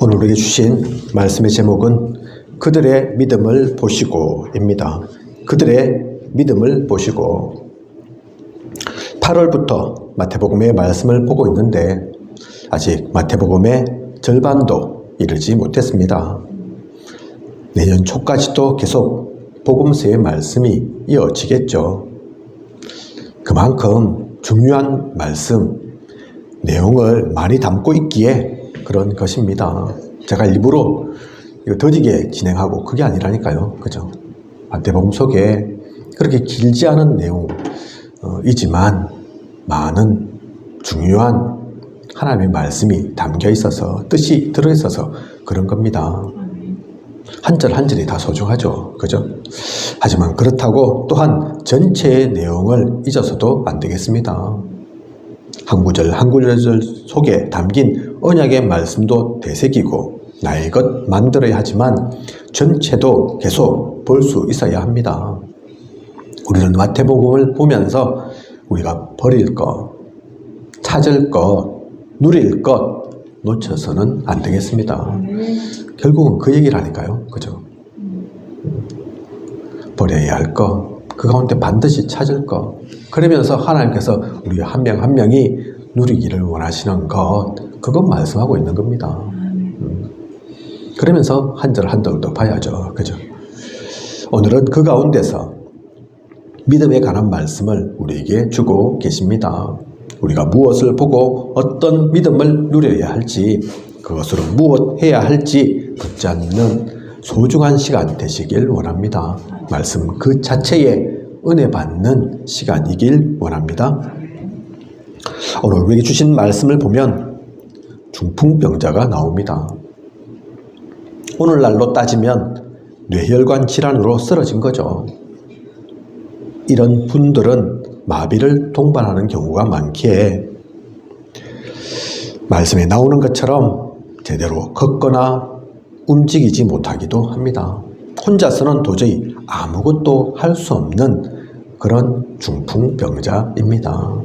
오늘 우리에게 주신 말씀의 제목은 그들의 믿음을 보시고입니다. 그들의 믿음을 보시고. 8월부터 마태복음의 말씀을 보고 있는데 아직 마태복음의 절반도 이르지 못했습니다. 내년 초까지도 계속 복음서의 말씀이 이어지겠죠. 그만큼 중요한 말씀, 내용을 많이 담고 있기에 그런 것입니다. 제가 일부러 이거 더디게 진행하고 그게 아니라니까요. 그죠? 마태복음 속에 그렇게 길지 않은 내용이지만 많은 중요한 하나님의 말씀이 담겨 있어서 뜻이 들어있어서 그런 겁니다. 한 절 한 절이 다 소중하죠. 그죠? 하지만 그렇다고 또한 전체의 내용을 잊어서도 안 되겠습니다. 한 구절 한 구절 속에 담긴 언약의 말씀도 되새기고 나의 것 만들어야 하지만 전체도 계속 볼 수 있어야 합니다. 우리는 마태복음을 보면서 우리가 버릴 것, 찾을 것, 누릴 것 놓쳐서는 안 되겠습니다. 결국은 그 얘기라니까요. 그죠? 버려야 할 것, 그 가운데 반드시 찾을 것. 그러면서 하나님께서 우리 한 명 한 명이 누리기를 원하시는 것, 그것 말씀하고 있는 겁니다. 그러면서 한 절 한 절도 봐야죠. 그죠? 오늘은 그 가운데서 믿음에 관한 말씀을 우리에게 주고 계십니다. 우리가 무엇을 보고 어떤 믿음을 누려야 할지, 그것으로 무엇 해야 할지 붙잡는 소중한 시간 되시길 원합니다. 말씀 그 자체에 은혜 받는 시간이길 원합니다. 오늘 우리에게 주신 말씀을 보면 중풍병자가 나옵니다. 오늘날로 따지면 뇌혈관 질환으로 쓰러진 거죠. 이런 분들은 마비를 동반하는 경우가 많기에 말씀에 나오는 것처럼 제대로 걷거나 움직이지 못하기도 합니다. 혼자서는 도저히 아무것도 할 수 없는 그런 중풍병자입니다.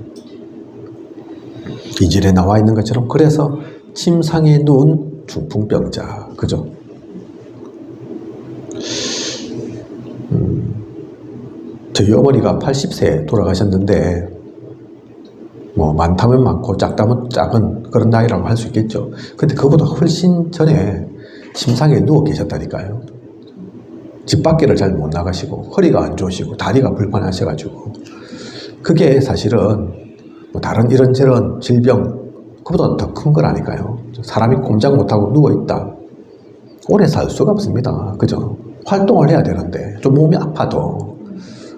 이절에 나와 있는 것처럼 그래서 침상에 누운 중풍병자, 그죠? 저희 어머니가 80세에 돌아가셨는데 뭐 많다면 많고 작다면 작은 그런 나이라고 할 수 있겠죠. 근데 그보다 훨씬 전에 침상에 누워 계셨다니까요. 집 밖에를 잘 못 나가시고 허리가 안 좋으시고 다리가 불편하셔가지고 그게 사실은 뭐 다른 이런저런 질병 그보다 더 큰 거라니까요. 사람이 꼼짝 못하고 누워있다. 오래 살 수가 없습니다. 그죠? 활동을 해야 되는데 좀 몸이 아파도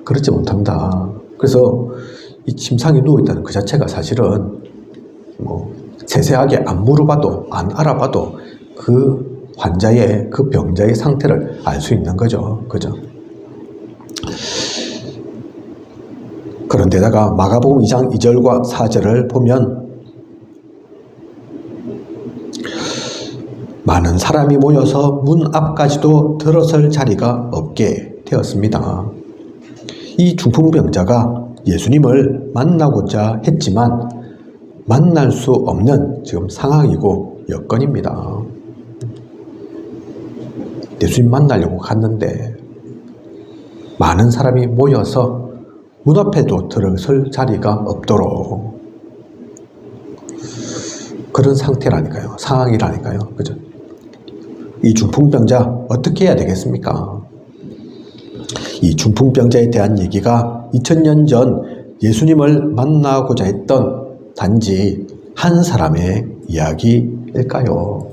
그렇지 못한다. 그래서 이 침상에 누워있다는 그 자체가 사실은 뭐 세세하게 안 물어봐도 안 알아봐도 그 환자의 그 병자의 상태를 알 수 있는 거죠. 그죠? 그런데다가 마가복음 2장 2절과 4절을 보면 많은 사람이 모여서 문 앞까지도 들어설 자리가 없게 되었습니다. 이 중풍병자가 예수님을 만나고자 했지만 만날 수 없는 지금 상황이고 여건입니다. 예수님 만나려고 갔는데 많은 사람이 모여서 문 앞에도 들어설 자리가 없도록 그런 상태라니까요. 상황이라니까요. 그죠? 이 중풍병자 어떻게 해야 되겠습니까? 이 중풍병자에 대한 얘기가 2000년 전 예수님을 만나고자 했던 단지 한 사람의 이야기일까요?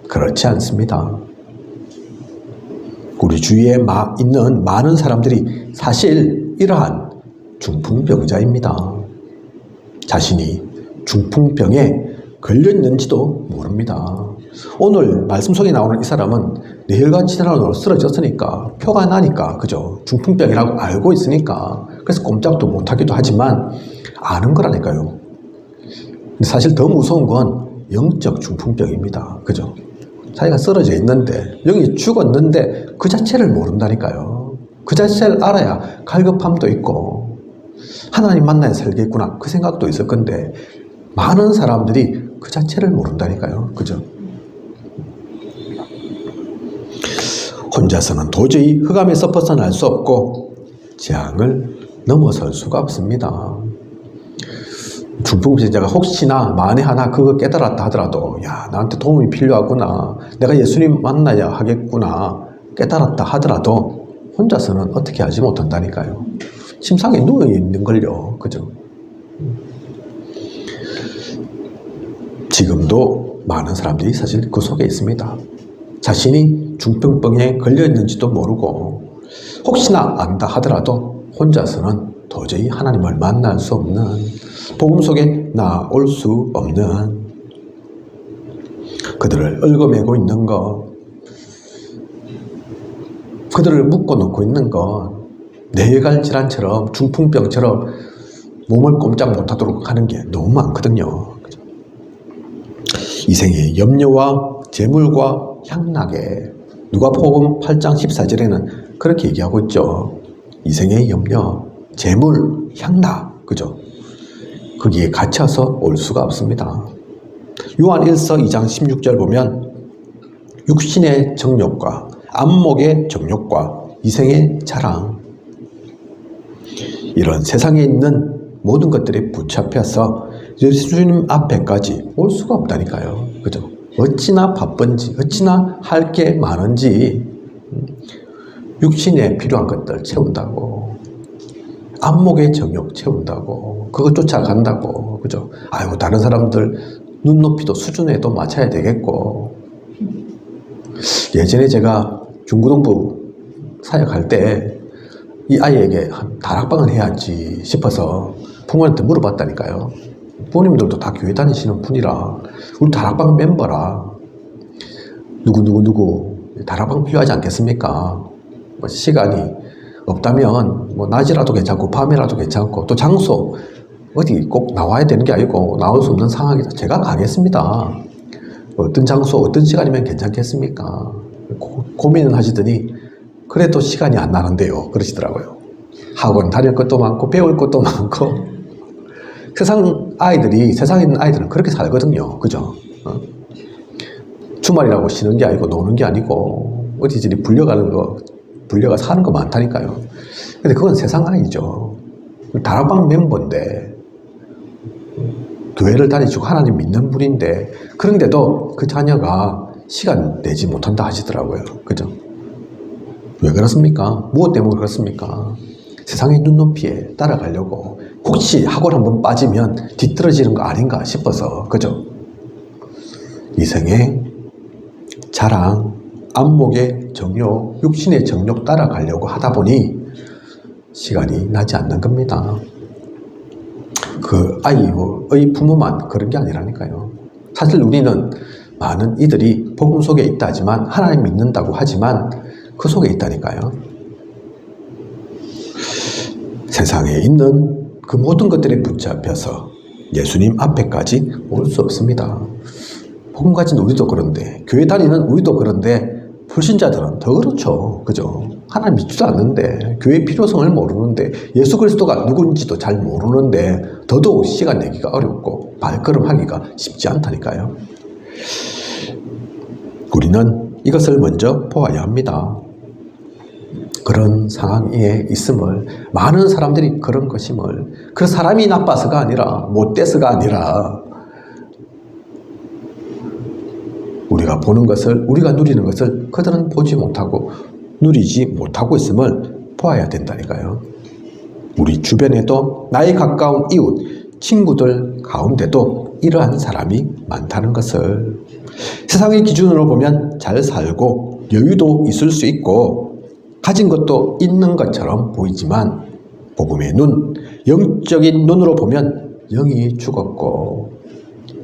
그렇지 않습니다. 우리 주위에 있는 많은 사람들이 사실 이러한 중풍병자입니다. 자신이 중풍병에 걸려있는지도 모릅니다. 오늘 말씀 속에 나오는 이 사람은 뇌혈관 질환으로 쓰러졌으니까 표가 나니까 그죠? 중풍병이라고 알고 있으니까 그래서 꼼짝도 못하기도 하지만 아는 거라니까요. 근데 사실 더 무서운 건 영적 중풍병입니다. 그죠? 자기가 쓰러져 있는데 영이 죽었는데 그 자체를 모른다니까요. 그 자체를 알아야 갈급함도 있고 하나님 만나야 살겠구나 그 생각도 있을 건데 많은 사람들이 그 자체를 모른다니까요. 그죠? 혼자서는 도저히 흑암에서 벗어날 수 없고 재앙을 넘어설 수가 없습니다. 중풍병자가 혹시나 만에 하나 그거 깨달았다 하더라도 야, 나한테 도움이 필요하구나, 내가 예수님 만나야 하겠구나 깨달았다 하더라도 혼자서는 어떻게 하지 못한다니까요. 침상에 누워있는걸요. 그죠? 지금도 많은 사람들이 사실 그 속에 있습니다. 자신이 중풍병에 걸려있는지도 모르고 혹시나 안다 하더라도 혼자서는 도저히 하나님을 만날 수 없는, 복음 속에 나올 수 없는, 그들을 얽어매고 있는 것, 그들을 묶어놓고 있는 것, 뇌혈관 질환처럼 중풍병처럼 몸을 꼼짝 못하도록 하는 게 너무 많거든요. 이 생의 염려와 재물과 향락에, 누가복음 8장 14절에는 그렇게 얘기하고 있죠. 이 생의 염려, 재물, 향락, 그죠? 거기에 갇혀서 올 수가 없습니다. 요한 1서 2장 16절 보면 육신의 정욕과 안목의 정욕과 이생의 자랑, 이런 세상에 있는 모든 것들이 붙잡혀서 예수님 앞에까지 올 수가 없다니까요. 그죠? 어찌나 바쁜지, 어찌나 할 게 많은지 육신에 필요한 것들 채운다고, 안목의 정욕 채운다고, 그거 쫓아간다고, 그죠? 아이고, 다른 사람들 눈높이도 수준에도 맞춰야 되겠고. 예전에 제가 중고등부 사역할 때 이 아이에게 다락방을 해야지 싶어서 부모님한테 물어봤다니까요. 부모님들도 다 교회 다니시는 분이라 우리 다락방 멤버라 누구 다락방 필요하지 않겠습니까? 뭐 시간이 없다면 뭐 낮이라도 괜찮고 밤이라도 괜찮고, 또 장소 어디 꼭 나와야 되는 게 아니고 나올 수 없는 상황이다 제가 가겠습니다. 어떤 장소 어떤 시간이면 괜찮겠습니까? 고민을 하시더니 그래도 시간이 안 나는데요 그러시더라고요. 학원 다닐 것도 많고 배울 것도 많고. 세상에 있는 아이들은 그렇게 살거든요. 그죠? 주말이라고 쉬는 게 아니고 노는 게 아니고 어디저리 불려가 사는 거 많다니까요. 근데 그건 세상 아이죠. 다락방 멤버인데, 교회를 다니시고 하나님 믿는 분인데, 그런데도 그 자녀가 시간 내지 못한다 하시더라고요. 그죠? 왜 그렇습니까? 무엇 때문에 그렇습니까? 세상의 눈높이에 따라가려고, 혹시 학원 한번 빠지면 뒤떨어지는 거 아닌가 싶어서. 그죠? 이생의 자랑, 안목의 정욕, 육신의 정욕 따라가려고 하다 보니 시간이 나지 않는 겁니다. 그 아이의 부모만 그런 게 아니라니까요. 사실 우리는 많은 이들이 복음 속에 있다 하지만, 하나님 믿는다고 하지만 그 속에 있다니까요. 세상에 있는 그 모든 것들에 붙잡혀서 예수님 앞에까지 올 수 없습니다. 복음 가진 우리도 그런데, 교회 다니는 우리도 그런데, 불신자들은 더 그렇죠. 그죠? 하나님 믿지도 않는데, 교회의 필요성을 모르는데, 예수 그리스도가 누군지도 잘 모르는데 더더욱 시간 내기가 어렵고 발걸음하기가 쉽지 않다니까요. 우리는 이것을 먼저 보아야 합니다. 그런 상황에 있음을, 많은 사람들이 그런 것임을, 그 사람이 나빠서가 아니라, 못돼서가 아니라, 우리가 보는 것을, 우리가 누리는 것을 그들은 보지 못하고 누리지 못하고 있음을 보아야 된다니까요. 우리 주변에도 나의 가까운 이웃, 친구들 가운데도 이러한 사람이 많다는 것을, 세상의 기준으로 보면 잘 살고 여유도 있을 수 있고 가진 것도 있는 것처럼 보이지만, 복음의 눈, 영적인 눈으로 보면 영이 죽었고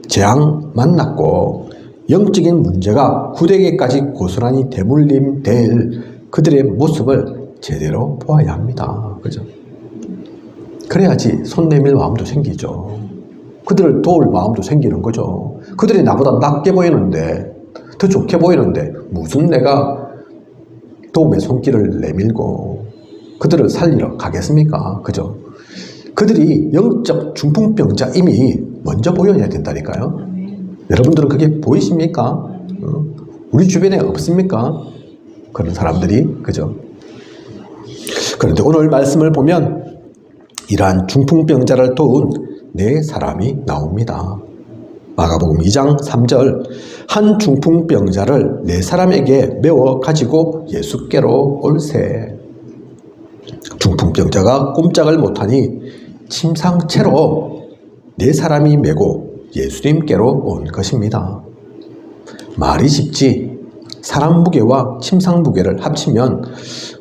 재앙 만났고 영적인 문제가 후대에게까지 고스란히 대물림될 그들의 모습을 제대로 보아야 합니다. 그죠? 그래야지 손 내밀 마음도 생기죠. 그들을 도울 마음도 생기는 거죠. 그들이 나보다 낫게 보이는데, 더 좋게 보이는데 무슨 내가 도움의 손길을 내밀고 그들을 살리러 가겠습니까? 그죠? 그들이 영적 중풍병자임이 먼저 보여야 된다니까요. 여러분들은 그게 보이십니까? 우리 주변에 없습니까? 그런 사람들이, 그죠? 그런데 오늘 말씀을 보면 이러한 중풍병자를 도운 네 사람이 나옵니다. 마가복음 2장 3절, 한 중풍병자를 네 사람에게 메워 가지고 예수께로 올세. 중풍병자가 꼼짝을 못하니 침상채로 네 사람이 메고 예수님께로 온 것입니다. 말이 쉽지 사람 무게와 침상 무게를 합치면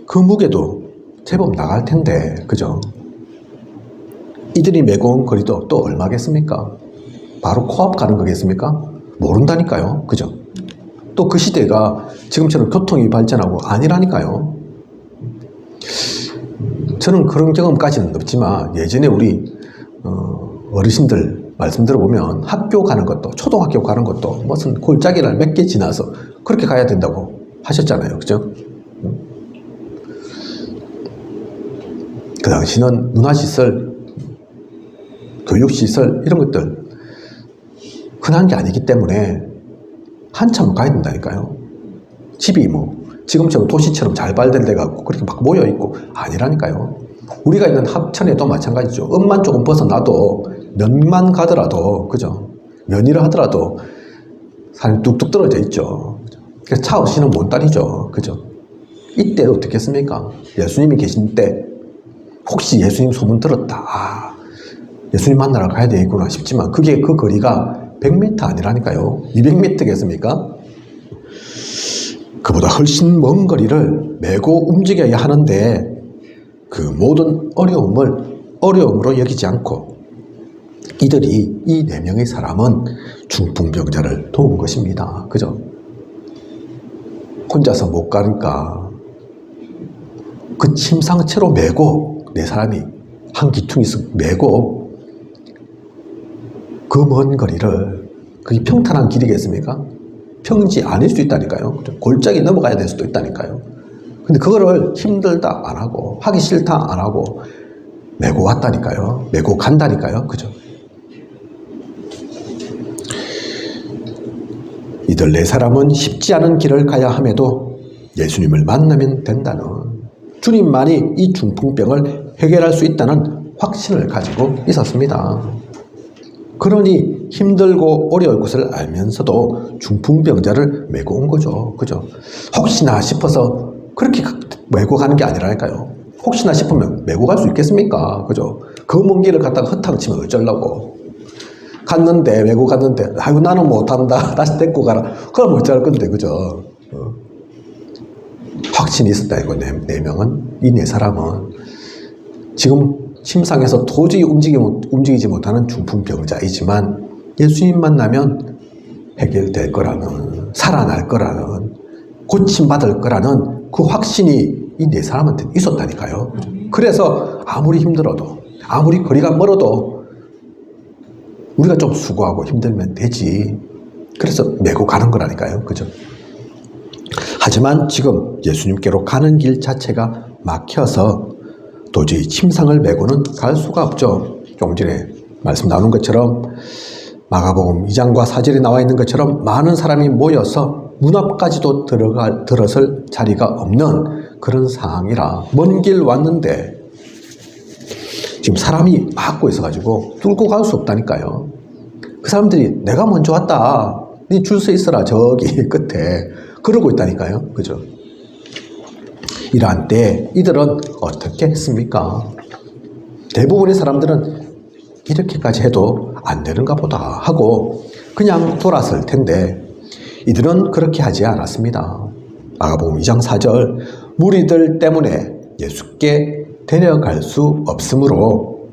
그 무게도 제법 나갈 텐데, 그죠? 이들이 메고 온 거리도 또 얼마겠습니까? 바로 코앞 가는 거겠습니까? 모른다니까요. 그죠? 또 그 시대가 지금처럼 교통이 발전하고 아니라니까요. 저는 그런 경험까지는 없지만 예전에 우리 어르신들 말씀 들어보면 학교 가는 것도, 초등학교 가는 것도 무슨 골짜기를 몇 개 지나서 그렇게 가야 된다고 하셨잖아요. 그죠? 그 당시는 문화시설, 교육시설 이런 것들 흔한 게 아니기 때문에 한참 가야 된다니까요. 집이 뭐 지금처럼 도시처럼 잘 발달돼 갖고 그렇게 막 모여 있고 아니라니까요. 우리가 있는 합천에도 마찬가지죠. 음만 조금 벗어나도 면만 가더라도, 그죠? 면이라 하더라도 사람이 뚝뚝 떨어져 있죠. 그래서 차 없이는 못 다니죠. 그죠? 이때 어떻게 했습니까? 예수님이 계신 때 혹시 예수님 소문 들었다. 아, 예수님 만나러 가야 되겠구나 싶지만 그게 그 거리가 100m 아니라니까요. 200m겠습니까? 그보다 훨씬 먼 거리를 메고 움직여야 하는데 그 모든 어려움으로 여기지 않고 이들이 이 4명의 사람은 중풍병자를 도운 것입니다. 그죠? 혼자서 못 가니까 그 침상채로 메고 4사람이 한 기퉁이서 메고 그 먼 거리를, 그게 평탄한 길이겠습니까? 평지 아닐 수 있다니까요. 골짜기 넘어가야 될 수도 있다니까요. 근데 그거를 힘들다 안 하고 하기 싫다 안 하고 메고 왔다니까요. 메고 간다니까요. 그죠? 이들 4사람은 쉽지 않은 길을 가야 함에도 예수님을 만나면 된다는, 주님만이 이 중풍병을 해결할 수 있다는 확신을 가지고 있었습니다. 그러니 힘들고 어려울 것을 알면서도 중풍병자를 메고 온 거죠. 그죠? 혹시나 싶어서 그렇게 메고 가는 게 아니라니까요. 혹시나 싶으면 메고 갈 수 있겠습니까? 그죠? 그 먼 길을 갔다가 허탕치면 어쩌려고. 갔는데, 메고 갔는데, 아이고, 나는 못한다. 다시 데리고 가라. 그럼 어쩔 건데, 그죠? 확신이 있었다, 이거, 네 명은. 이 4사람은 지금 침상에서 도저히 움직이지 못하는 중풍병자이지만 예수님 만나면 해결될 거라는, 살아날 거라는, 고침받을 거라는 그 확신이 이 4사람한테 있었다니까요. 그래서 아무리 힘들어도, 아무리 거리가 멀어도 우리가 좀 수고하고 힘들면 되지. 그래서 메고 가는 거라니까요. 그죠? 하지만 지금 예수님께로 가는 길 자체가 막혀서 도저히 침상을 메고는 갈 수가 없죠. 조금 전에 말씀 나오는 것처럼 마가복음 2장과 4절에 나와 있는 것처럼 많은 사람이 모여서 문 앞까지도 들어설 자리가 없는 그런 상황이라 먼 길 왔는데 지금 사람이 막고 있어가지고 뚫고 갈 수 없다니까요. 그 사람들이 내가 먼저 왔다. 네 줄 서 있어라 저기 끝에. 그러고 있다니까요. 그죠? 이러한 때 이들은 어떻게 했습니까? 대부분의 사람들은 이렇게까지 해도 안 되는가 보다 하고 그냥 돌았을 텐데 이들은 그렇게 하지 않았습니다. 마가복음 2장 4절, 무리들 때문에 예수께 데려갈 수 없으므로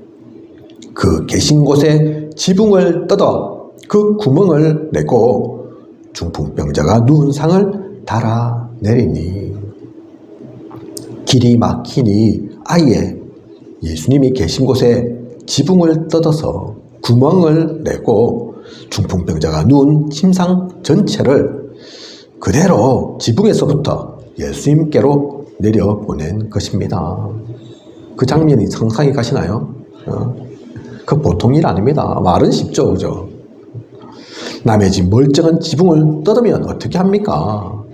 그 계신 곳에 지붕을 뜯어 그 구멍을 내고 중풍병자가 누운 상을 달아내리니, 길이 막히니 아예 예수님이 계신 곳에 지붕을 뜯어서 구멍을 내고 중풍병자가 누운 침상 전체를 그대로 지붕에서부터 예수님께로 내려보낸 것입니다. 그 장면이 상상이 가시나요? 그 보통 일 아닙니다. 말은 쉽죠, 그죠? 남의 집 멀쩡한 지붕을 뜯으면 어떻게 합니까?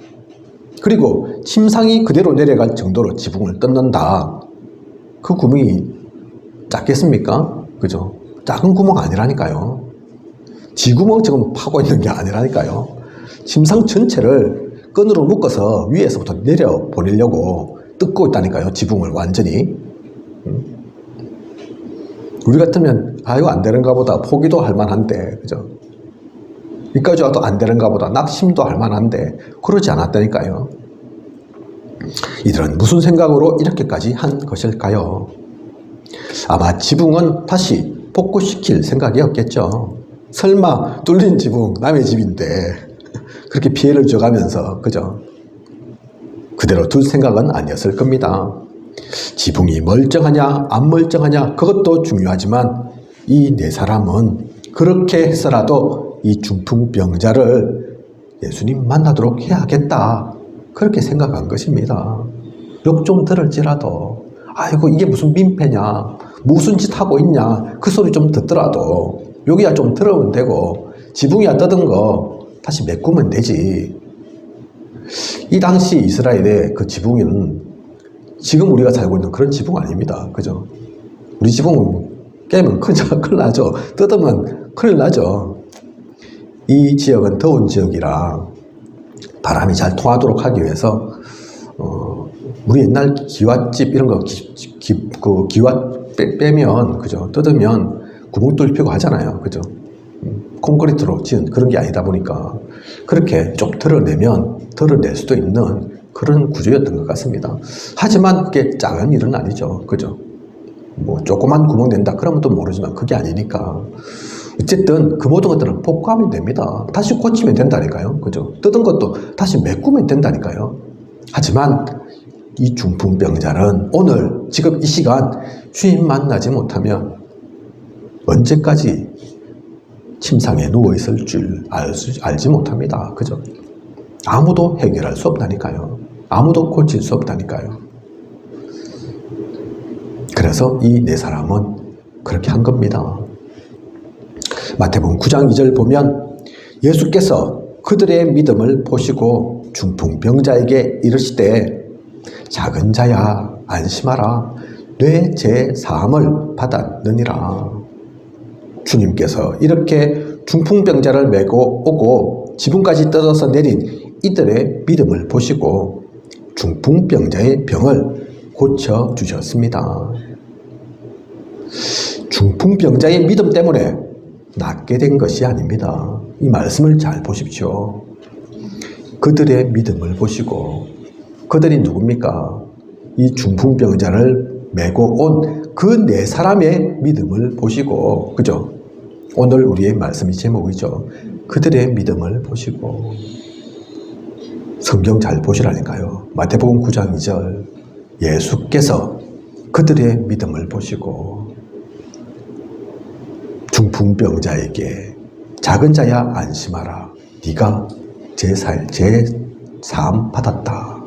그리고 침상이 그대로 내려갈 정도로 지붕을 뜯는다. 그 구멍이 작겠습니까? 그죠? 작은 구멍 아니라니까요. 지구멍 지금 파고 있는 게 아니라니까요. 침상 전체를 끈으로 묶어서 위에서부터 내려 보내려고 뜯고 있다니까요. 지붕을 완전히. 우리 같으면 이거 안 되는가 보다 포기도 할 만한데, 그죠? 여기까지 와도 안 되는가 보다 낙심도 할 만한데 그러지 않았다니까요. 이들은 무슨 생각으로 이렇게까지 한 것일까요? 아마 지붕은 다시 복구시킬 생각이었겠죠. 설마 뚫린 지붕 남의 집인데 그렇게 피해를 줘가면서, 그죠? 그대로 둘 생각은 아니었을 겁니다. 지붕이 멀쩡하냐 안 멀쩡하냐 그것도 중요하지만 이 네 사람은 그렇게 해서라도 이 중풍병자를 예수님 만나도록 해야겠다, 그렇게 생각한 것입니다. 욕 좀 들을지라도, 아이고 이게 무슨 민폐냐, 무슨 짓 하고 있냐, 그 소리 좀 듣더라도 욕이야 좀 들으면 되고 지붕이야 뜯은 거 다시 메꾸면 되지. 이 당시 이스라엘의 그 지붕은 지금 우리가 살고 있는 그런 지붕 아닙니다. 그죠? 우리 지붕은 깨면 큰일 나죠. 뜯으면 큰일 나죠. 이 지역은 더운 지역이라 바람이 잘 통하도록 하기 위해서 우리 옛날 기와집 이런 거 그 기와 빼면, 그죠? 뜯으면 구멍 뚫히고 하잖아요. 그죠? 콘크리트로 지은 그런 게 아니다 보니까 그렇게 좀 덜어낼 수도 있는 그런 구조였던 것 같습니다. 하지만 그게 작은 일은 아니죠. 그죠? 뭐 조그만 구멍 낸다 그러면 또 모르지만 그게 아니니까 어쨌든 그 모든 것들은 복구하면 됩니다. 다시 고치면 된다니까요. 그죠? 뜯은 것도 다시 메꾸면 된다니까요. 하지만 이 중풍병자는 오늘 지금 이 시간 주님 만나지 못하면 언제까지 침상에 누워있을 줄 알지 못합니다. 그죠? 아무도 해결할 수 없다니까요. 아무도 고칠 수 없다니까요. 그래서 이 네 사람은 그렇게 한 겁니다. 마태복음 9장 2절 보면 예수께서 그들의 믿음을 보시고 중풍병자에게 이르시되 작은 자야 안심하라 뇌 제 사함을 받았느니라. 주님께서 이렇게 중풍병자를 메고 오고 지붕까지 뜯어서 내린 이들의 믿음을 보시고 중풍병자의 병을 고쳐주셨습니다. 중풍병자의 믿음 때문에 낫게 된 것이 아닙니다. 이 말씀을 잘 보십시오. 그들의 믿음을 보시고, 그들이 누굽니까? 이 중풍병자를 메고 온 그 네 사람의 믿음을 보시고, 그죠? 오늘 우리의 말씀이 제목이죠. 그들의 믿음을 보시고. 성경 잘 보시라니까요. 마태복음 9장 2절. 예수께서 그들의 믿음을 보시고 중풍병자에게 작은 자야 안심하라. 네가 제 사함 받았다.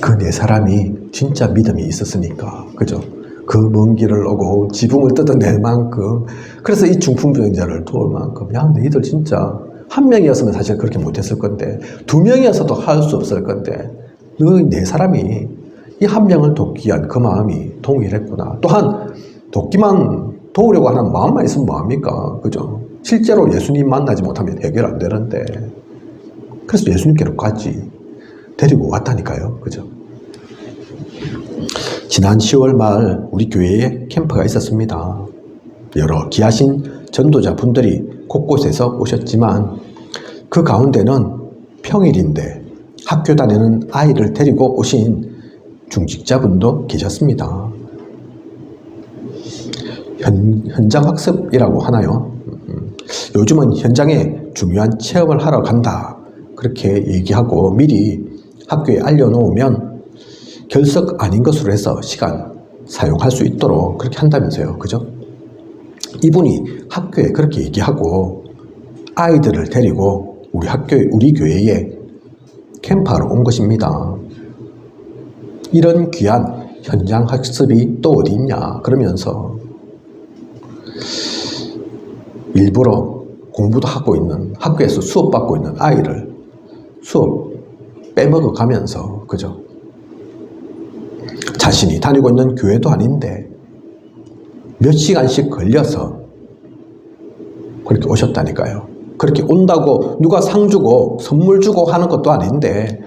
그 네 사람이 진짜 믿음이 있었으니까, 그죠? 그 먼 길을 오고 지붕을 뜯어낼 만큼, 그래서 이 중풍병자를 도울 만큼, 야 너희들 진짜 한 명이었으면 사실 그렇게 못했을 건데, 두 명이어서도 할 수 없을 건데, 너희 네 사람이 이 한 명을 돕기 위한 그 마음이 동일했구나. 또한 돕기만 도우려고 하는 마음만 있으면 뭐합니까? 그죠? 실제로 예수님 만나지 못하면 해결 안 되는데, 그래서 예수님께로까지 데리고 왔다니까요. 그죠? 지난 10월 말 우리 교회에 캠프가 있었습니다. 여러 귀하신 전도자 분들이 곳곳에서 오셨지만 그 가운데는 평일인데 학교 다니는 아이를 데리고 오신 중직자분도 계셨습니다. 현장 학습이라고 하나요? 요즘은 현장에 중요한 체험을 하러 간다, 그렇게 얘기하고 미리 학교에 알려놓으면 결석 아닌 것으로 해서 시간 사용할 수 있도록 그렇게 한다면서요. 그죠? 이분이 학교에 그렇게 얘기하고 아이들을 데리고 우리 교회에 캠프하러 온 것입니다. 이런 귀한 현장 학습이 또 어디 있냐 그러면서 일부러 공부도 하고 있는, 학교에서 수업받고 있는 아이를 수업 빼먹어 가면서, 그죠? 자신이 다니고 있는 교회도 아닌데 몇 시간씩 걸려서 그렇게 오셨다니까요. 그렇게 온다고 누가 상 주고 선물 주고 하는 것도 아닌데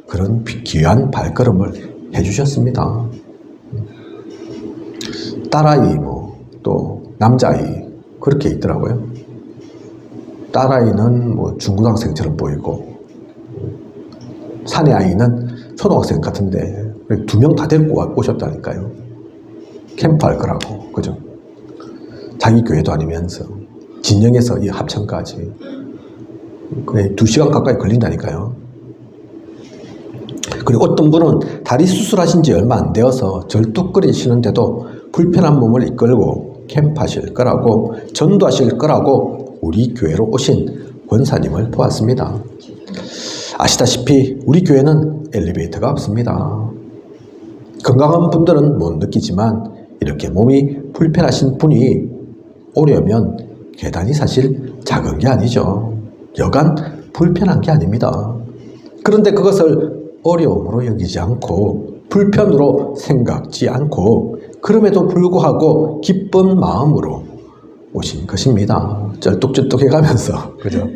그런 귀한 발걸음을 해주셨습니다. 딸아이, 또 남자아이 그렇게 있더라고요. 딸아이는 중고등학생처럼 보이고 사내아이는 초등학생 같은데 2명 다 데리고 오셨다니까요. 캠프할 거라고, 그죠? 자기 교회도 아니면서 진영에서 이 합천까지 거의 2시간 가까이 걸린다니까요. 그리고 어떤 분은 다리 수술하신 지 얼마 안 되어서 절뚝거리시는데도 불편한 몸을 이끌고 캠프하실 거라고, 전도하실 거라고 우리 교회로 오신 권사님을 보았습니다. 아시다시피 우리 교회는 엘리베이터가 없습니다. 건강한 분들은 못 느끼지만 이렇게 몸이 불편하신 분이 오려면 계단이 사실 작은 게 아니죠. 여간 불편한 게 아닙니다. 그런데 그것을 어려움으로 여기지 않고 불편으로 생각지 않고 그럼에도 불구하고 기쁜 마음으로 오신 것입니다. 쩔뚝쩔뚝 해가면서, 그죠?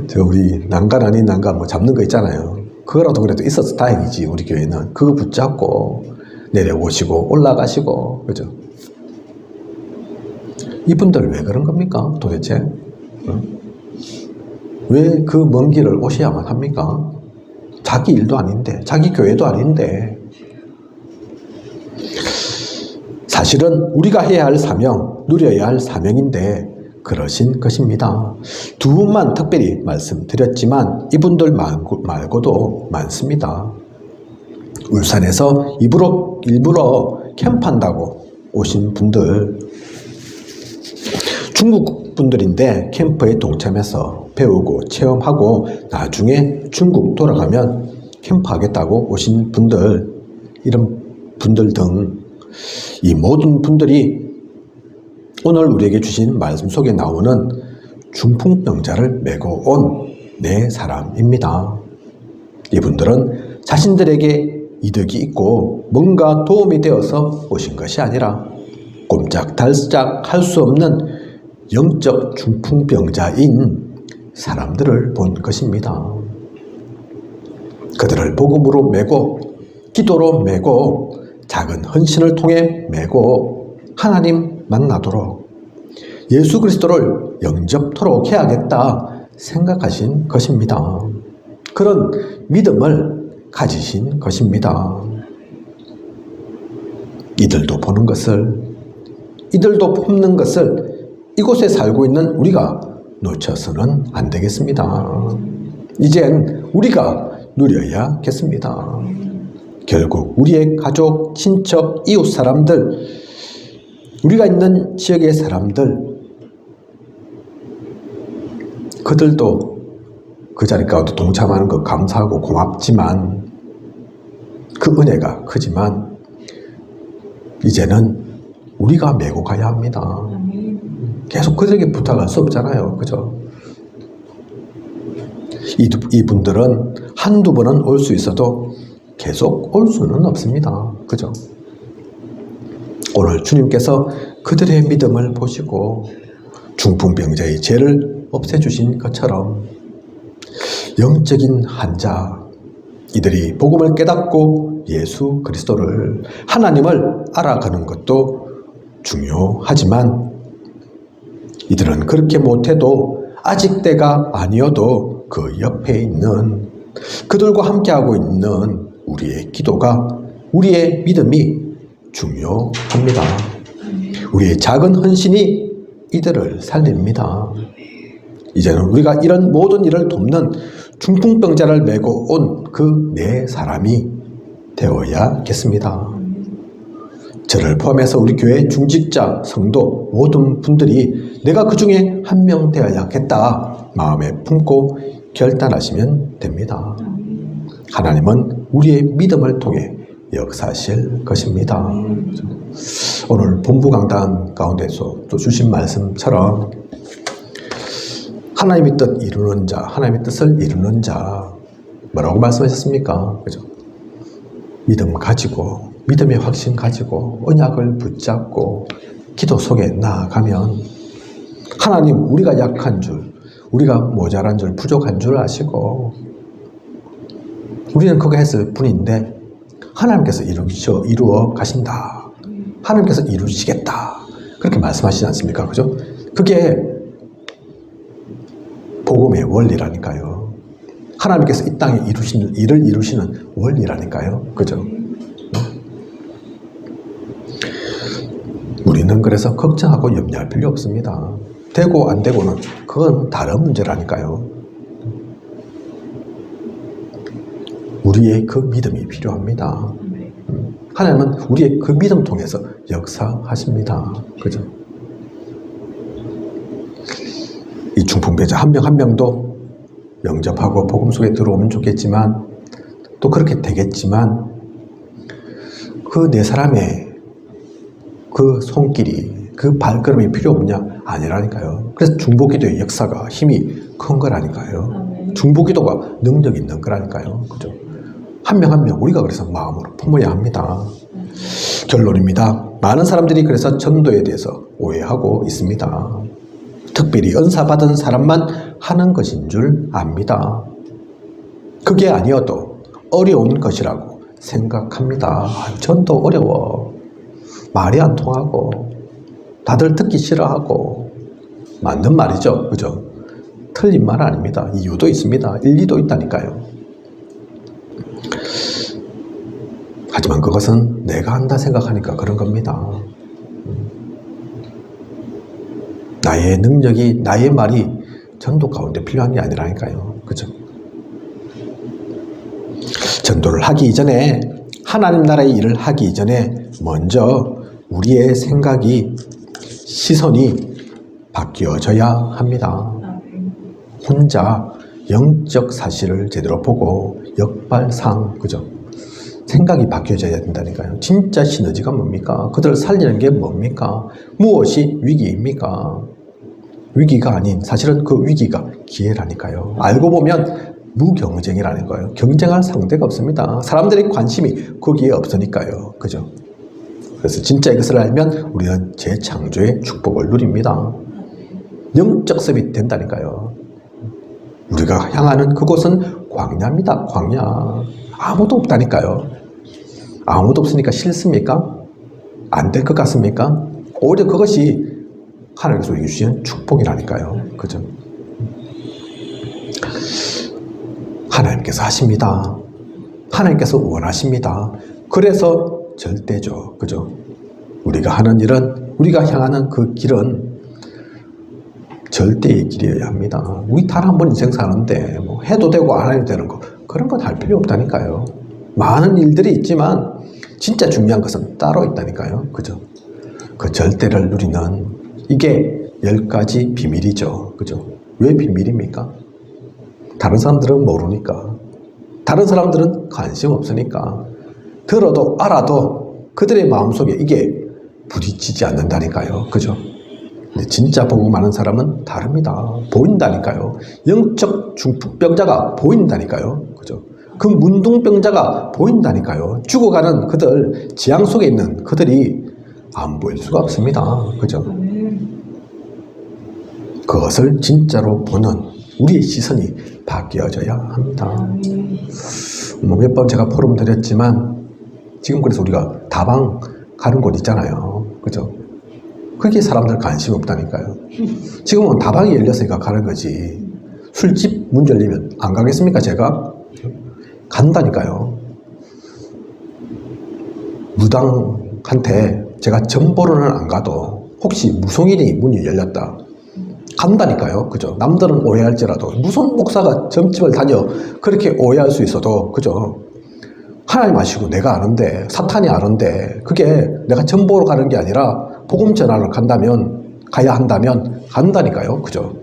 저 우리 난간 아닌 난간 잡는 거 있잖아요. 그거라도 그래도 있어서 다행이지. 우리 교회는 그거 붙잡고 내려오시고 올라가시고, 그죠? 이분들 왜 그런 겁니까 도대체? 왜 그 먼 길을 오셔야만 합니까? 자기 일도 아닌데, 자기 교회도 아닌데. 사실은 우리가 해야 할 사명, 누려야 할 사명인데 그러신 것입니다. 두 분만 특별히 말씀드렸지만 이분들 말고도 많습니다. 울산에서 일부러 캠프한다고 오신 분들, 중국 분들인데 캠프에 동참해서 배우고 체험하고 나중에 중국 돌아가면 캠프하겠다고 오신 분들, 이런 분들 등 이 모든 분들이 오늘 우리에게 주신 말씀 속에 나오는 중풍병자를 메고 온 네 사람입니다. 이분들은 자신들에게 이득이 있고 뭔가 도움이 되어서 오신 것이 아니라 꼼짝달싹 할 수 없는 영적 중풍병자인 사람들을 본 것입니다. 그들을 복음으로 메고 기도로 메고 작은 헌신을 통해 메고 하나님 만나도록 예수 그리스도를 영접토록 해야겠다 생각하신 것입니다. 그런 믿음을 가지신 것입니다. 이들도 보는 것을, 이들도 품는 것을 이곳에 살고 있는 우리가 놓쳐서는 안 되겠습니다. 이젠 우리가 누려야겠습니다. 결국 우리의 가족, 친척, 이웃 사람들, 우리가 있는 지역의 사람들, 그들도 그 자리 가운데 동참하는 것 감사하고 고맙지만 그 은혜가 크지만 이제는 우리가 메고 가야 합니다. 계속 그들에게 부탁할 수 없잖아요. 그죠? 이분들은 한두 번은 올 수 있어도 계속 올 수는 없습니다. 그죠? 오늘 주님께서 그들의 믿음을 보시고 중풍병자의 죄를 없애주신 것처럼 영적인 환자, 이들이 복음을 깨닫고 예수 그리스도를, 하나님을 알아가는 것도 중요하지만 이들은 그렇게 못해도 아직 때가 아니어도 그 옆에 있는 그들과 함께하고 있는 우리의 기도가, 우리의 믿음이 중요합니다. 우리의 작은 헌신이 이들을 살립니다. 이제는 우리가 이런 모든 일을 돕는 중풍병자를 메고 온 그 네 사람이 되어야겠습니다. 저를 포함해서 우리 교회 중직자, 성도 모든 분들이 내가 그 중에 한 명 되어야겠다 마음에 품고 결단하시면 됩니다. 하나님은 우리의 믿음을 통해 역사하실 것입니다. 오늘 본부 강단 가운데서 또 주신 말씀처럼 하나님의 뜻 이루는 자, 하나님의 뜻을 이루는 자, 뭐라고 말씀하셨습니까? 그죠? 믿음 가지고, 믿음의 확신 가지고, 언약을 붙잡고, 기도 속에 나아가면, 하나님, 우리가 약한 줄, 우리가 모자란 줄, 부족한 줄 아시고, 우리는 그거 했을 뿐인데, 하나님께서 이루어 가신다. 하나님께서 이루시겠다. 그렇게 말씀하시지 않습니까? 그죠? 그게 복음의 원리라니까요. 하나님께서 이 땅에 일을 이루시는 원리라니까요. 그죠? 우리는 그래서 걱정하고 염려할 필요 없습니다. 되고 안 되고는 그건 다른 문제라니까요. 우리의 그 믿음이 필요합니다. 하나님은 우리의 그 믿음 통해서 역사하십니다. 그죠? 이 중풍병자 한 명 한 명도 영접하고 복음 속에 들어오면 좋겠지만, 또 그렇게 되겠지만, 그 네 사람의 그 손길이, 그 발걸음이 필요 없냐? 아니라니까요. 그래서 중보기도의 역사가 힘이 큰 거라니까요. 중보기도가 능력 있는 거라니까요. 그죠? 한 명 한 명 우리가 그래서 마음으로 품어야 합니다. 결론입니다. 많은 사람들이 그래서 전도에 대해서 오해하고 있습니다. 특별히 은사받은 사람만 하는 것인 줄 압니다. 그게 아니어도 어려운 것이라고 생각합니다. 전도 어려워. 말이 안 통하고 다들 듣기 싫어하고. 맞는 말이죠. 그죠? 틀린 말 아닙니다. 이유도 있습니다. 일리도 있다니까요. 하지만 그것은 내가 한다 생각하니까 그런 겁니다. 나의 능력이, 나의 말이 전도 가운데 필요한 게 아니라니까요. 그죠? 전도를 하기 이전에, 하나님 나라의 일을 하기 이전에 먼저 우리의 생각이, 시선이 바뀌어져야 합니다. 혼자 영적 사실을 제대로 보고 역발상, 그죠? 생각이 바뀌어져야 된다니까요. 진짜 시너지가 뭡니까? 그들을 살리는 게 뭡니까? 무엇이 위기입니까? 위기가 아닌, 사실은 그 위기가 기회라니까요. 알고 보면 무경쟁이라는 거예요. 경쟁할 상대가 없습니다. 사람들의 관심이 거기에 없으니까요. 그죠? 그래서 진짜 이것을 알면 우리는 재창조의 축복을 누립니다. 영적 습이 된다니까요. 우리가 향하는 그곳은 광야입니다. 광야. 아무도 없다니까요. 아무도 없으니까 싫습니까? 안 될 것 같습니까? 오히려 그것이 하나님께서 우리에게 주시는 축복이라니까요. 그죠? 하나님께서 하십니다. 하나님께서 원하십니다. 그래서 절대죠. 그죠? 우리가 하는 일은, 우리가 향하는 그 길은 절대의 길이어야 합니다. 우리 단 한 번 인생 사는데 뭐 해도 되고 안 해도 되는 거, 그런 건 할 필요 없다니까요. 많은 일들이 있지만 진짜 중요한 것은 따로 있다니까요. 그죠? 그 절대를 누리는, 이게 10가지 비밀이죠. 그죠? 왜 비밀입니까? 다른 사람들은 모르니까. 다른 사람들은 관심 없으니까. 들어도 알아도 그들의 마음속에 이게 부딪히지 않는다니까요. 그죠? 근데 진짜 복음 많은 사람은 다릅니다. 보인다니까요. 영적 중풍병자가 보인다니까요. 그죠? 그 문둥병자가 보인다니까요. 죽어가는 그들, 재앙 속에 있는 그들이 안 보일 수가 없습니다. 그죠? 그것을 진짜로 보는 우리의 시선이 바뀌어져야 합니다. 몇 번 제가 포럼 드렸지만, 지금 그래서 우리가 다방 가는 곳 있잖아요. 그죠? 그게 사람들 관심 없다니까요. 지금은 다방이 열렸으니까 가는 거지. 술집 문 열리면 안 가겠습니까, 제가? 간다니까요. 무당한테 제가 정보로는 안 가도 혹시 무속인이 문이 열렸다, 간다니까요. 그죠? 남들은 오해할지라도, 무슨 목사가 점집을 다녀 그렇게 오해할 수 있어도, 그죠? 하나님 아시고 내가 아는데, 사탄이 아는데, 그게 내가 정보로 가는 게 아니라 복음 전하러 가야 한다면 간다니까요. 그죠?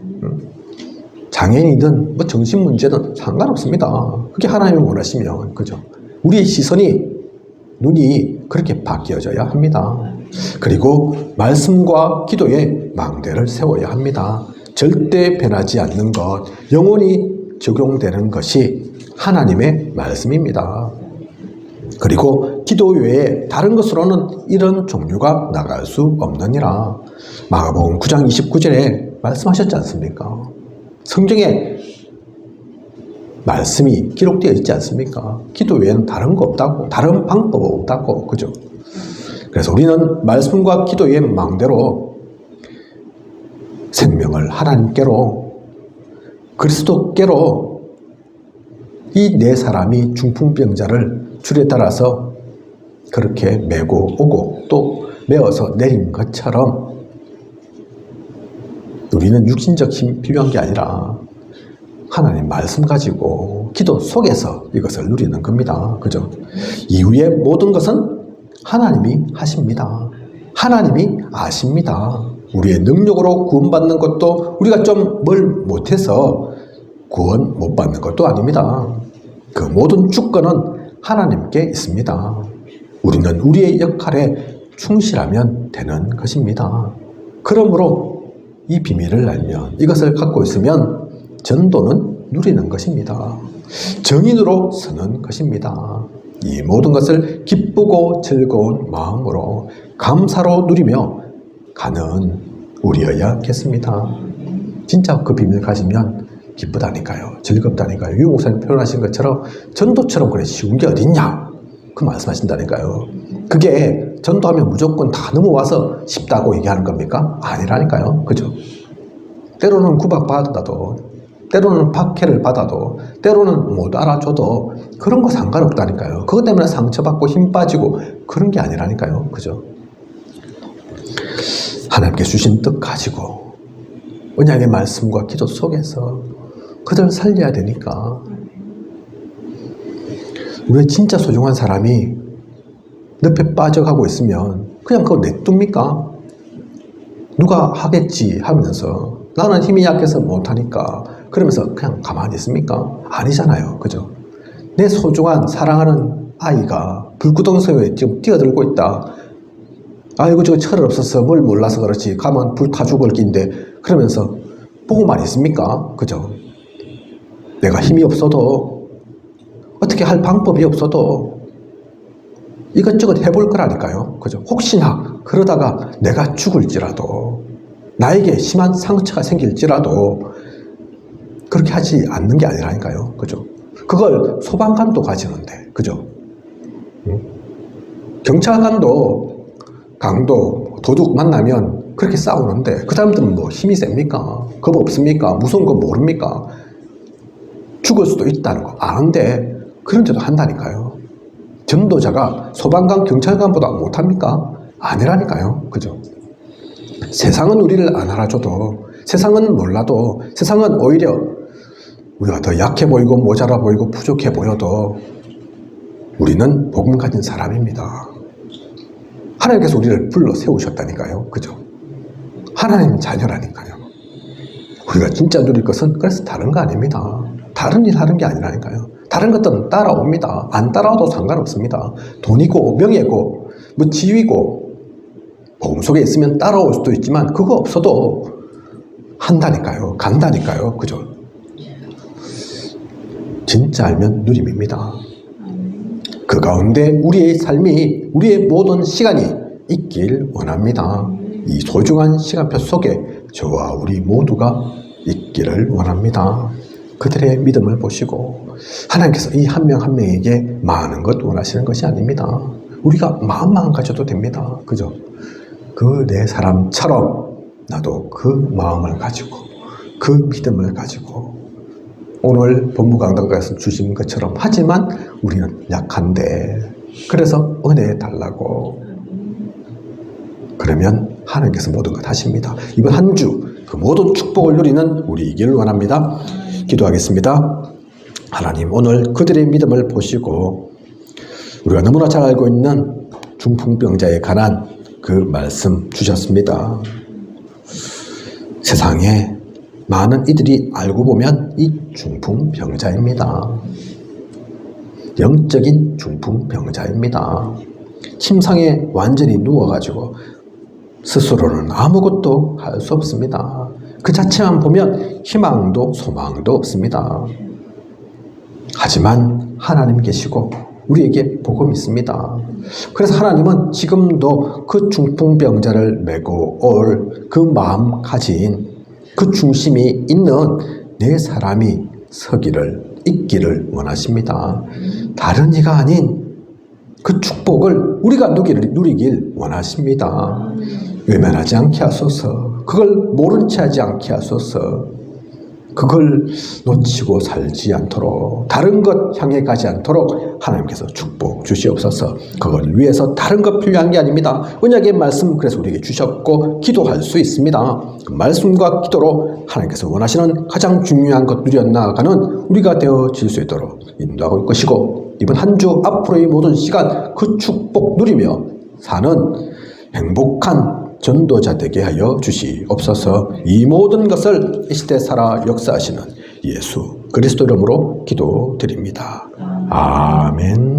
장애인이든 뭐 정신 문제든 상관없습니다. 그게 하나님이 원하시면. 그죠? 우리의 시선이, 눈이 그렇게 바뀌어져야 합니다. 그리고 말씀과 기도에 망대를 세워야 합니다. 절대 변하지 않는 것, 영원히 적용되는 것이 하나님의 말씀입니다. 그리고 기도 외에 다른 것으로는 이런 종류가 나갈 수 없느니라. 마가복음 9장 29절에 말씀하셨지 않습니까? 성경에 말씀이 기록되어 있지 않습니까? 기도 외에는 다른 거 없다고, 다른 방법 없다고, 그죠? 그래서 우리는 말씀과 기도의 망대로 생명을 하나님께로, 그리스도께로 이 네 사람이 중풍병자를 줄에 따라서 그렇게 메고 오고 또 메어서 내린 것처럼 우리는 육신적 힘이 필요한 게 아니라 하나님 말씀 가지고 기도 속에서 이것을 누리는 겁니다. 그죠? 이후의 모든 것은 하나님이 하십니다. 하나님이 아십니다. 우리의 능력으로 구원받는 것도 우리가 좀 뭘 못해서 구원 못 받는 것도 아닙니다. 그 모든 주권은 하나님께 있습니다. 우리는 우리의 역할에 충실하면 되는 것입니다. 그러므로 이 비밀을 알면, 이것을 갖고 있으면 전도는 누리는 것입니다. 정인으로 서는 것입니다. 이 모든 것을 기쁘고 즐거운 마음으로 감사로 누리며 가는 우리여야겠습니다. 진짜 그 비밀 가지면 기쁘다니까요. 즐겁다니까요. 유 목사님 표현하신 것처럼 전도처럼 그래 쉬운 게 어딨냐? 그 말씀하신다니까요. 그게 전도하면 무조건 다 넘어와서 쉽다고 얘기하는 겁니까? 아니라니까요. 그죠? 때로는 구박받아도, 때로는 박해를 받아도, 때로는 못 알아줘도 그런 거 상관없다니까요. 그것 때문에 상처받고 힘 빠지고 그런 게 아니라니까요. 그죠? 하나님께 주신 뜻 가지고 언약의 말씀과 기도 속에서 그들 살려야 되니까. 우리 진짜 소중한 사람이 늪에 빠져가고 있으면 그냥 그거 냅둡니까? 누가 하겠지 하면서 나는 힘이 약해서 못하니까 그러면서 그냥 가만히 있습니까? 아니잖아요. 그죠? 내 소중한 사랑하는 아이가 불구덩텅이에 지금 뛰어들고 있다. 아이고 저 철 없어서 뭘 몰라서 그렇지 가면 불 타 죽을 낀데 그러면서 보고만 있습니까? 그죠? 내가 힘이 없어도 어떻게 할 방법이 없어도 이것저것 해볼 거라니까요. 그죠? 혹시나 그러다가 내가 죽을지라도 나에게 심한 상처가 생길지라도 그렇게 하지 않는 게 아니라니까요. 그죠? 그걸 소방관도 가지는데, 그죠? 경찰관도 강도, 도둑 만나면 그렇게 싸우는데 그 사람들은 뭐 힘이 셉니까? 겁 없습니까? 무서운 거 모릅니까? 죽을 수도 있다는 거 아는데 그런데도 한다니까요. 전도자가 소방관, 경찰관보다 못합니까? 아니라니까요. 그죠? 세상은 우리를 안 알아줘도, 세상은 몰라도, 세상은 오히려 우리가 더 약해 보이고 모자라 보이고 부족해 보여도 우리는 복음 가진 사람입니다. 하나님께서 우리를 불러 세우셨다니까요. 그죠? 하나님 자녀라니까요. 우리가 진짜 누릴 것은 그래서 다른 거 아닙니다. 다른 일 하는 게 아니라니까요. 다른 것들은 따라옵니다. 안 따라와도 상관없습니다. 돈이고 명예고 뭐 지위고 복음 속에 있으면 따라올 수도 있지만 그거 없어도 한다니까요. 간다니까요. 그죠? 진짜 알면 누림입니다. 그 가운데 우리의 삶이, 우리의 모든 시간이 있길 원합니다. 이 소중한 시간표 속에 저와 우리 모두가 있기를 원합니다. 그들의 믿음을 보시고 하나님께서 이 한 명 한 명에게 많은 것 원하시는 것이 아닙니다. 우리가 마음만 가져도 됩니다. 그죠? 그 네 사람처럼 나도 그 마음을 가지고 그 믿음을 가지고 오늘 본부 강단에서 주신 것처럼 하지만 우리는 약한데 그래서 은혜 달라고 그러면 하나님께서 모든 것 하십니다. 이번 한 주 그 모든 축복을 누리는 우리이기를 원합니다. 기도하겠습니다. 하나님 오늘 그들의 믿음을 보시고 우리가 너무나 잘 알고 있는 중풍병자에 관한 그 말씀 주셨습니다. 세상에 많은 이들이 알고 보면 이 중풍병자입니다. 영적인 중풍병자입니다. 침상에 완전히 누워가지고 스스로는 아무것도 할 수 없습니다. 그 자체만 보면 희망도 소망도 없습니다. 하지만 하나님 계시고 우리에게 복음이 있습니다. 그래서 하나님은 지금도 그 중풍병자를 메고 올 그 마음 가진 그 중심이 있는 내 사람이 서기를 있기를 원하십니다. 다른 이가 아닌 그 축복을 우리가 누리길 원하십니다. 외면하지 않게 하소서. 그걸 모른 채 하지 않게 하소서. 그걸 놓치고 살지 않도록, 다른 것 향해 가지 않도록 하나님께서 축복 주시옵소서. 그걸 위해서 다른 것 필요한 게 아닙니다. 언약의 말씀 그래서 우리에게 주셨고 기도할 수 있습니다. 그 말씀과 기도로 하나님께서 원하시는 가장 중요한 것 누려나가는 우리가 되어질 수 있도록 인도하고 있을 것이고, 이번 한 주 앞으로의 모든 시간 그 축복 누리며 사는 행복한 전도자 되게 하여 주시옵소서. 이 모든 것을 이 시대 살아 역사하시는 예수 그리스도 이름으로 기도드립니다. 아멘.